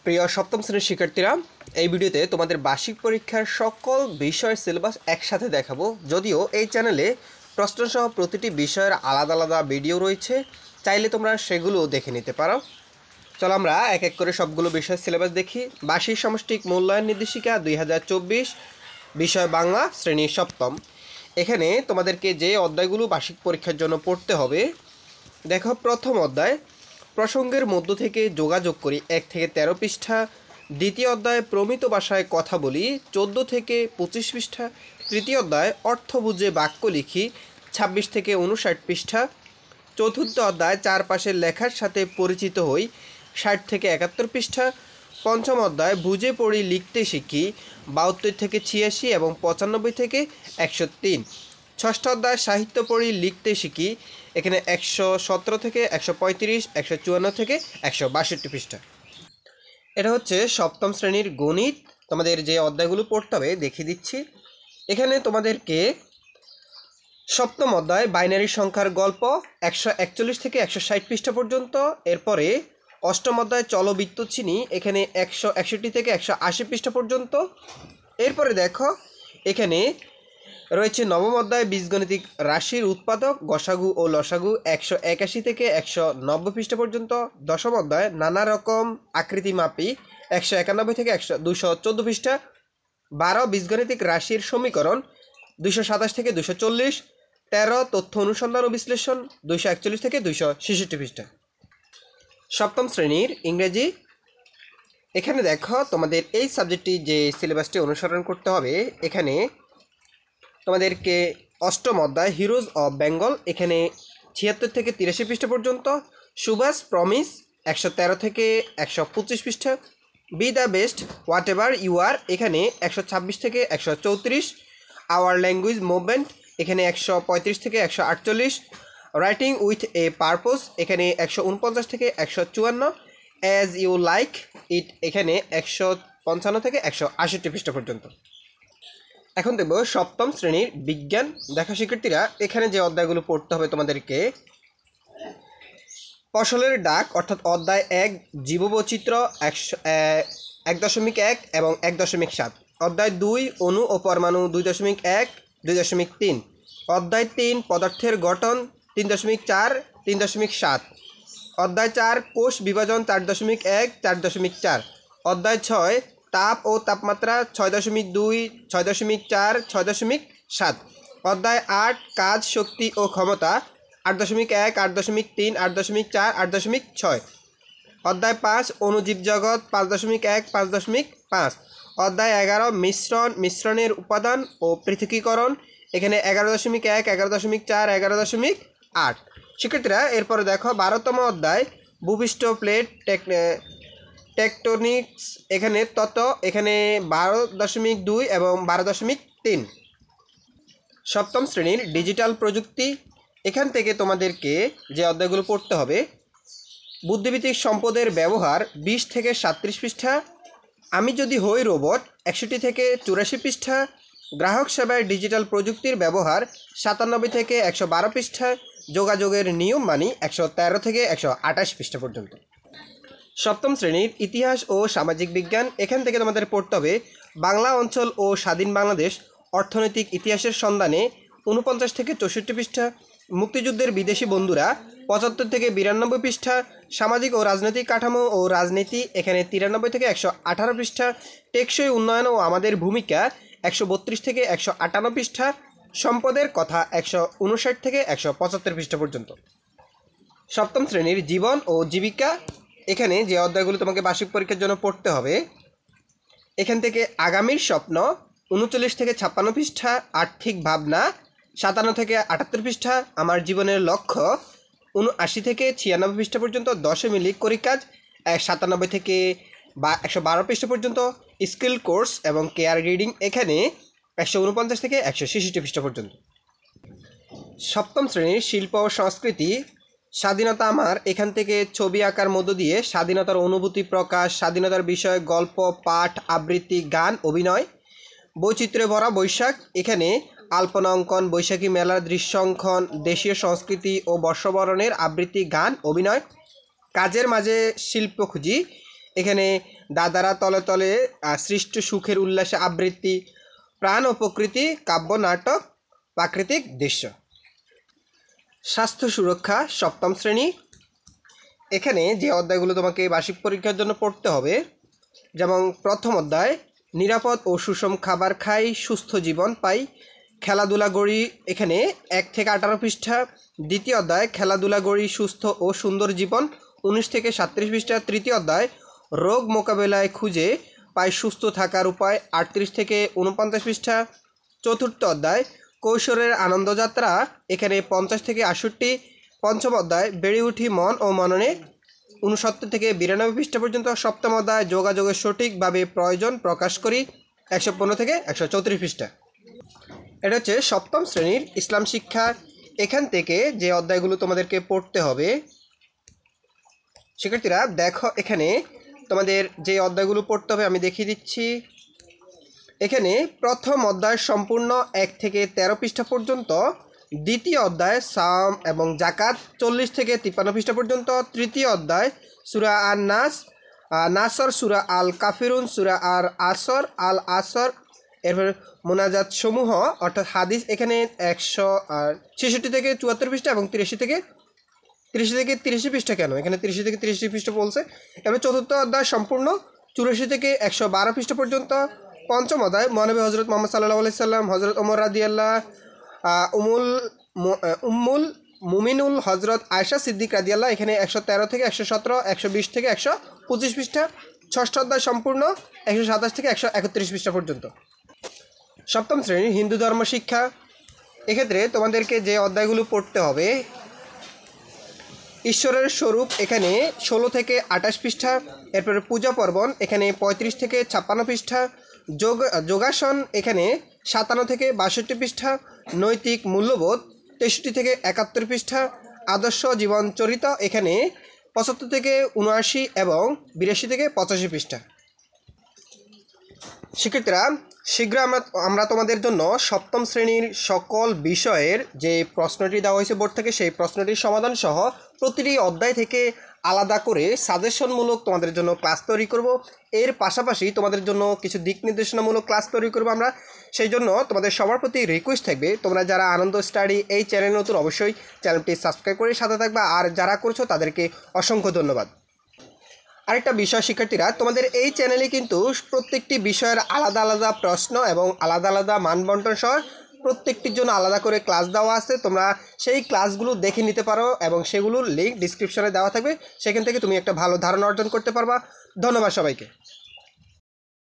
প্রিয় সপ্তম শ্রেণীর শিক্ষার্থীরা, এই ভিডিওতে তোমাদের বার্ষিক পরীক্ষার সকল বিষয়ের সিলেবাস একসাথে দেখাবো। যদিও এই চ্যানেলে প্রশ্নসহ প্রতিটি বিষয়ের আলাদা আলাদা ভিডিও রয়েছে, চাইলে তোমরা সেগুলো দেখে নিতে পারো। চলো আমরা এক এক করে সবগুলো বিষয়ের সিলেবাস দেখি। বার্ষিক সামষ্টিক মূল্যায়ন নির্দেশিকা 2024, বিষয় বাংলা, শ্রেণী সপ্তম। এখানে তোমাদেরকে যে অধ্যায়গুলো বার্ষিক পরীক্ষার জন্য পড়তে হবে, দেখো প্রথম অধ্যায় প্রসঙ্গের মধ্য থেকে যোগাযোগ করি 1 থেকে 13 পৃষ্ঠা। দ্বিতীয় অধ্যায় প্রমিত ভাষায় কথা বলি 14 থেকে 25 পৃষ্ঠা। তৃতীয় অধ্যায় অর্থ বুঝে বাক্য লিখি 26 থেকে 59 পৃষ্ঠা। চতুর্থ অধ্যায় চারপাশের লেখার সাথে পরিচিত হই 60 থেকে 71 পৃষ্ঠা। পঞ্চম অধ্যায় বুঝে পড়ি লিখতে শিখি 72 থেকে 86 এবং 95 থেকে 103। ষষ্ঠ অধ্যায় সাহিত্য পড়ি লিখতে শিখি, এখানে 117 থেকে 135, 154 থেকে 162 পৃষ্ঠা। এটা হচ্ছে সপ্তম শ্রেণীর গণিত। তোমাদের যে অধ্যায়গুলো পড়তে হবে দেখিয়ে দিচ্ছি। এখানে তোমাদেরকে সপ্তম অধ্যায় বাইনারি সংখ্যার গল্প 141 থেকে 160 পৃষ্ঠা পর্যন্ত। এরপরে অষ্টম অধ্যায় চলবৃত্ত চিনি, এখানে 161 থেকে 180 পৃষ্ঠা পর্যন্ত। এরপরে দেখো এখানে রয়েছে নবম অধ্যায় বীজগণিতিক রাশির উৎপাদক গসাগু ও লসাগু 181 থেকে 190 পৃষ্ঠা পর্যন্ত। দশম অধ্যায় নানা রকম আকৃতি মাপি 191 থেকে 214 পৃষ্ঠা। 12 বীজগণিতিক রাশির সমীকরণ 227 থেকে 240। 13 তথ্য অনুসন্ধান ও বিশ্লেষণ 241 থেকে 266 পৃষ্ঠা। সপ্তম শ্রেণীর ইংরেজি, এখানে দেখো তোমাদের এই সাবজেক্টটি যে সিলেবাসটি অনুসরণ করতে হবে, এখানে তোমাদেরকে অষ্টম অধ্যায় হিরোজ অফ বেঙ্গল, এখানে 76 থেকে 83 পৃষ্ঠা পর্যন্ত। সুভাষ প্রমিস 113 থেকে 125 পৃষ্ঠা। Be the best whatever you are, এখানে 126 থেকে 134। আওয়ার ল্যাঙ্গুয়েজ মুভমেন্ট, এখানে 135 থেকে 148। রাইটিং উইথ এ পারপোজ, এখানে 149 থেকে 154। অ্যাজ ইউ লাইক ইট, এখানে 155 থেকে 168 পৃষ্ঠা পর্যন্ত। এখন দেখব সপ্তম শ্রেণীর বিজ্ঞান। দেখা শিক্ষার্থীরা, এখানে যে অধ্যায়গুলো পড়তে হবে তোমাদেরকে, ফসলের ডাক অর্থাৎ অধ্যায় 1 জীববৈচিত্র্য 1.1 এবং 1.7। অধ্যায় 2 অণু ও পরমাণু 2.1, 2.3। অধ্যায় 3 পদার্থের গঠন 3.4, 3.7। অধ্যায় 4 কোষ বিভাজন 4.1, 4.4। অধ্যায় 6 তাপ ও তাপমাত্রা 6.2, 6.4, 6.7। অধ্যায় 8 কাজ শক্তি ও ক্ষমতা 8.1, 8.3, 8.4, 8.6। অধ্যায় 5 অণুজীব জগৎ 5.1, 5.5। অধ্যায় 11 মিশ্রণের উপাদান ও পৃথকীকরণ, এখানে 11.1, 11.4, 11.8। শিক্ষার্থীরা এরপরে দেখো 12তম অধ্যায় ভূপৃষ্ঠ প্লেট টেকটোনিক্স, এখানে তত্ত্ব, এখানে 12.2 এবং 12.3। সপ্তম শ্রেণীর ডিজিটাল প্রযুক্তি, এখান থেকে তোমাদেরকে যে অধ্যায়গুলো পড়তে হবে, বুদ্ধিভিত্তিক সম্পদের ব্যবহার 20 থেকে 37 পৃষ্ঠা। আমি যদি হই রোবট 61 থেকে 84 পৃষ্ঠা। গ্রাহক সেবায় ডিজিটাল প্রযুক্তির ব্যবহার 97 থেকে 112 পৃষ্ঠা। যোগাযোগের নিয়ম মানি 113 থেকে 128 পৃষ্ঠা পর্যন্ত। সপ্তম শ্রেণীর ইতিহাস ও সামাজিক বিজ্ঞান, এখান থেকে তোমাদের পড়তে হবে বাংলা অঞ্চল ও স্বাধীন বাংলাদেশ অর্থনৈতিক ইতিহাসের সন্ধানে 49 থেকে 64 পৃষ্ঠা। মুক্তিযুদ্ধের বিদেশি বন্ধুরা 75 থেকে 92 পৃষ্ঠা। সামাজিক ও রাজনৈতিক কাঠামো ও রাজনীতি, এখানে 93 থেকে 118 পৃষ্ঠা। টেকসই উন্নয়ন ও আমাদের ভূমিকা 132 থেকে 158 পৃষ্ঠা। সম্পদের কথা 159 থেকে 175 পৃষ্ঠা পর্যন্ত। সপ্তম শ্রেণীর জীবন ও জীবিকা, এখানে যে অধ্যায়গুলো তোমাকে বার্ষিক পরীক্ষার জন্য পড়তে হবে, এখান থেকে আগামীর স্বপ্ন 39 থেকে 56 পৃষ্ঠা। আর্থিক ভাবনা 57 থেকে 78 পৃষ্ঠা। আমার জীবনের লক্ষ্য 79 থেকে 96 পৃষ্ঠা পর্যন্ত। 10 মিলি করি কাজ 97 থেকে 112 পৃষ্ঠা পর্যন্ত। স্কিল কোর্স এবং কেয়ার রিডিং, এখানে 149 থেকে 166 পৃষ্ঠা পর্যন্ত। সপ্তম শ্রেণীর শিল্প ও সংস্কৃতি, স্বাধীনতা আমার, এখান থেকে ছবি আঁকার মধ্য দিয়ে স্বাধীনতার অনুভূতি প্রকাশ, স্বাধীনতার বিষয়ে গল্প, পাঠ, আবৃত্তি, গান, অভিনয়। বৈচিত্র্যে ভরা বৈশাখ, এখানে আলপনা অঙ্কন, বৈশাখী মেলার দৃশ্য অঙ্কন, দেশীয় সংস্কৃতি ও বর্ষবরণের আবৃত্তি, গান, অভিনয়। কাজের মাঝে শিল্প খুঁজি, এখানে দাদারা তলে তলে, সৃষ্ট সুখের উল্লাসে আবৃত্তি, প্রাণ ও প্রকৃতি, কাব্য নাটক, প্রাকৃতিক দৃশ্য। স্বাস্থ্য সুরক্ষা সপ্তম শ্রেণী। এখানে যে অধ্যায়গুলো তোমাকে বার্ষিক পরীক্ষার জন্য পড়তে হবে, যেমন প্রথম অধ্যায় নিরাপদ ও সুষম খাবার খাই, সুস্থ জীবন পাই, খেলাধুলা গড়ি, এখানে 1 থেকে 18 পৃষ্ঠা। দ্বিতীয় অধ্যায় খেলাধুলা গড়ি, সুস্থ ও সুন্দর জীবন, 19 থেকে 37 পৃষ্ঠা। তৃতীয় অধ্যায় রোগ মোকাবেলায় খুঁজে পাই সুস্থ থাকার উপায়, 38 থেকে 49 পৃষ্ঠা। চতুর্থ অধ্যায় কৈশোরের আনন্দযাত্রা, এখানে 50 থেকে 68। পঞ্চম অধ্যায় বেড়ে উঠি মন ও মননে, 69 থেকে 92 পৃষ্ঠা পর্যন্ত। সপ্তম অধ্যায় যোগাযোগের সঠিকভাবে প্রয়োজন প্রকাশ করি, 115 থেকে 134 পৃষ্ঠা। এটা হচ্ছে সপ্তম শ্রেণীর ইসলাম শিক্ষা। এখান থেকে যে অধ্যায়গুলো তোমাদেরকে পড়তে হবে, শিক্ষার্থীরা দেখো এখানে তোমাদের যে অধ্যায়গুলো পড়তে হবে আমি দেখিয়ে দিচ্ছি। এখানে প্রথম অধ্যায় সম্পূর্ণ 1 থেকে 13 পৃষ্ঠা পর্যন্ত। দ্বিতীয় অধ্যায় সাম এবং জাকাত, 40 থেকে 53 পৃষ্ঠা পর্যন্ত। তৃতীয় অধ্যায় সূরা আর নাসর, সূরা আল কাফিরুন, সূরা আর আসর, আল আসর, এরপর মোনাজাত সমূহ অর্থাৎ হাদিস, এখানে 166 থেকে 74 পৃষ্ঠা এবং 30 থেকে 30 পৃষ্ঠা। কেন এখানে 30 থেকে 30 পৃষ্ঠা বলছে? এবার চতুর্থ অধ্যায় সম্পূর্ণ 84 থেকে 112 পৃষ্ঠা পর্যন্ত। পঞ্চম অধ্যায় মহানবী হজরত মোহাম্মদ সাল্লাল্লাহু আলাইহি সাল্লাম, হজরত ওমর রাদিয়াল্লাহ, উম্মুল মুমিনুল হজরত আয়েশা সিদ্দিক রাদিয়াল্লাহ, এখানে 113 থেকে 117, 120 থেকে 125 পৃষ্ঠা। ষষ্ঠ অধ্যায় সম্পূর্ণ 127 থেকে 131 পৃষ্ঠা পর্যন্ত। সপ্তম শ্রেণীর হিন্দু ধর্ম শিক্ষা। এক্ষেত্রে তোমাদেরকে যে অধ্যায়গুলো পড়তে হবে, ঈশ্বরের স্বরূপ, এখানে 16 থেকে 28 পৃষ্ঠা। এরপরে পূজা পর্বণ, এখানে 35 থেকে 56 পৃষ্ঠা। যোগাসন, এখানে 57 থেকে 62 পৃষ্ঠা। নৈতিক মূল্যবোধ, 63 থেকে 71 পৃষ্ঠা। আদর্শ জীবন চরিত, এখানে 75 থেকে 79 এবং 82 থেকে 85 পৃষ্ঠা। শিক্ষার্থীরা শীঘ্র আমরা তোমাদের জন্য সপ্তম শ্রেণীর সকল বিষয়ের যে প্রশ্নটি দেওয়া হয়েছে বোর্ড থেকে, সেই প্রশ্নটির সমাধান সহ প্রতিটি অধ্যায় থেকে আলাদা করে সাজেশনমূলক তোমাদের জন্য ক্লাস তৈরি করব। এর পাশাপাশি তোমাদের জন্য কিছু দিক নির্দেশনামূলক ক্লাস তৈরি করব আমরা। সেই জন্য তোমাদের সবার প্রতি রিকোয়েস্ট থাকবে, তোমরা যারা আনন্দ স্টাডি এই চ্যানেল নতুন, অবশ্যই চ্যানেলটি সাবস্ক্রাইব করে সাথে থাকবে, আর যারা করছো তাদেরকে অসংখ্য ধন্যবাদ। আরেকটা বিষয় শিক্ষার্থীরা, তোমাদের এই চ্যানেলে কিন্তু প্রত্যেকটি বিষয়ের আলাদা আলাদা প্রশ্ন এবং আলাদা আলাদা মানবন্টন সহ প্রত্যেকটির জন্য আলাদা করে ক্লাস দেওয়া আছে। তোমরা সেই ক্লাসগুলো দেখে নিতে পারো এবং সেগুলোর লিঙ্ক ডিসক্রিপশনে দেওয়া থাকবে, সেখান থেকে তুমি একটা ভালো ধারণা অর্জন করতে পারবা। ধন্যবাদ সবাইকে।